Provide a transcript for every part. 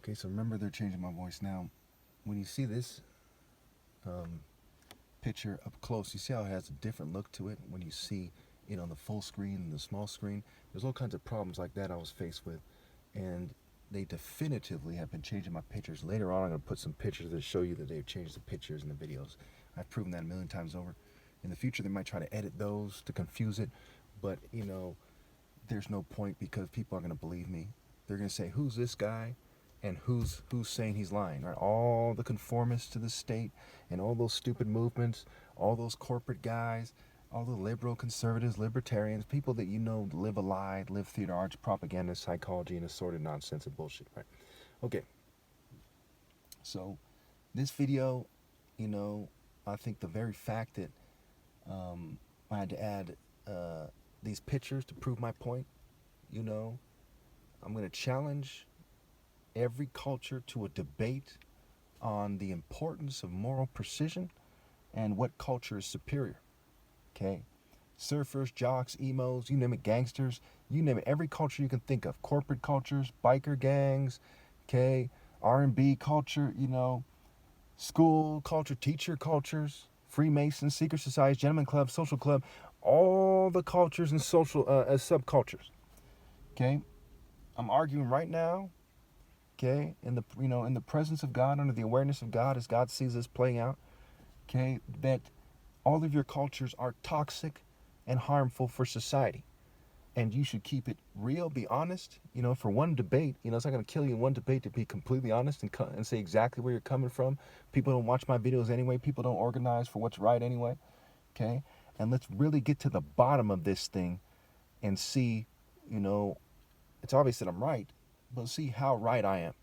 Okay, so remember they're changing my voice now. When you see this picture up close, you see how it has a different look to it when you see it on the full screen and the small screen. There's all kinds of problems like that I was faced with, and they definitively have been changing my pictures. Later on, I'm going to put some pictures that show you that they've changed the pictures and the videos. I've proven that a million times over. In the future, they might try to edit those to confuse it, but there's no point because people are going to believe me. They're going to say, who's this guy? And who's saying he's lying, right? All the conformists to the state and all those stupid movements, all those corporate guys, all the liberal conservatives, libertarians, people that live a lie, live theater arts, propaganda, psychology, and assorted nonsense and bullshit, right? Okay. So this video, I think the very fact that I had to add these pictures to prove my point, I'm going to challenge every culture to a debate on the importance of moral precision and what culture is superior. Okay? Surfers, jocks, emos, you name it, gangsters, you name it, every culture you can think of. Corporate cultures, biker gangs, okay, R&B culture, school culture, teacher cultures, Freemasons, secret societies, gentleman club, social club, all the cultures and social subcultures. Okay? I'm arguing right now, okay, in the presence of God, under the awareness of God, as God sees this playing out, okay, that all of your cultures are toxic and harmful for society. And you should keep it real, be honest. For one debate, it's not going to kill you in one debate to be completely honest and say exactly where you're coming from. People don't watch my videos anyway. People don't organize for what's right anyway, okay? And let's really get to the bottom of this thing and see, it's obvious that I'm right, but see how right I am.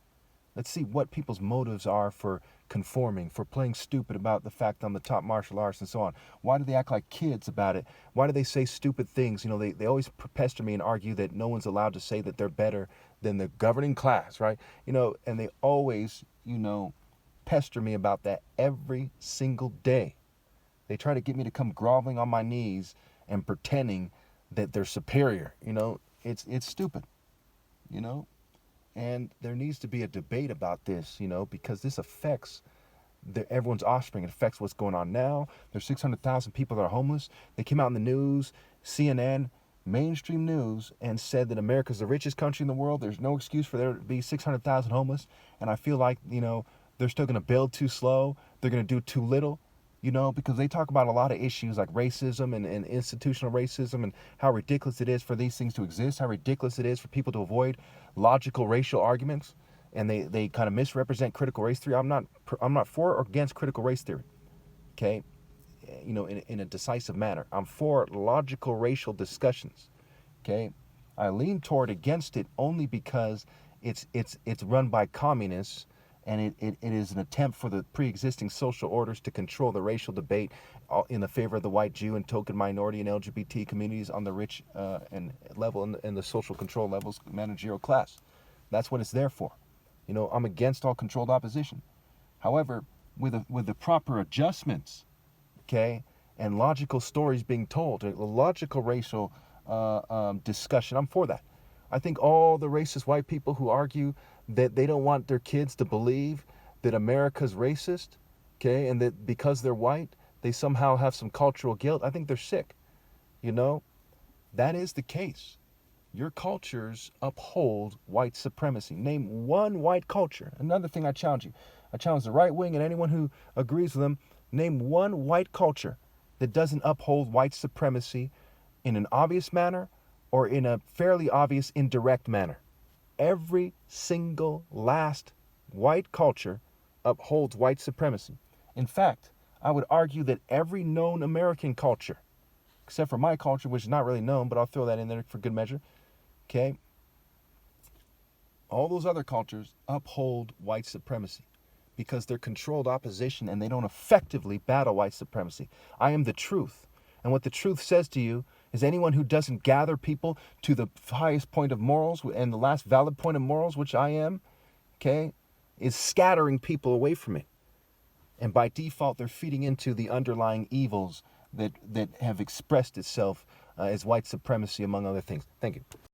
Let's see what people's motives are for conforming, for playing stupid about the fact I'm the top martial artist and so on. Why do they act like kids about it? Why do they say stupid things? They always pester me and argue that no one's allowed to say that they're better than the governing class, right? And they always, pester me about that every single day. They try to get me to come groveling on my knees and pretending that they're superior. It's stupid, And there needs to be a debate about this, because this affects everyone's offspring. It affects what's going on now. There's 600,000 people that are homeless. They came out in the news, CNN, mainstream news, and said that America's the richest country in the world. There's no excuse for there to be 600,000 homeless. And I feel like, they're still going to build too slow. They're going to do too little. Because they talk about a lot of issues like racism and institutional racism and how ridiculous it is for these things to exist, how ridiculous it is for people to avoid logical racial arguments, and they kind of misrepresent critical race theory. I'm not for or against critical race theory, okay? In a decisive manner. I'm for logical racial discussions, okay? I lean toward against it only because it's run by communists. And it is an attempt for the pre-existing social orders to control the racial debate in the favor of the white Jew and token minority and LGBT communities on the rich and level and the social control levels, managerial class. That's what it's there for. I'm against all controlled opposition. However, with the proper adjustments, okay, and logical stories being told, a logical racial discussion, I'm for that. I think all the racist white people who argue that they don't want their kids to believe that America's racist, okay, and that because they're white, they somehow have some cultural guilt, I think they're sick. That is the case. Your cultures uphold white supremacy. Name one white culture. Another thing I challenge you. I challenge the right wing and anyone who agrees with them. Name one white culture that doesn't uphold white supremacy in an obvious manner or in a fairly obvious indirect manner. Every single last white culture upholds white supremacy. In fact, I would argue that every known American culture, except for my culture, which is not really known, but I'll throw that in there for good measure, okay? All those other cultures uphold white supremacy because they're controlled opposition and they don't effectively battle white supremacy. I am the truth. And what the truth says to you is anyone who doesn't gather people to the highest point of morals and the last valid point of morals, which I am, okay, is scattering people away from it. And by default, they're feeding into the underlying evils that have expressed itself as white supremacy, among other things. Thank you.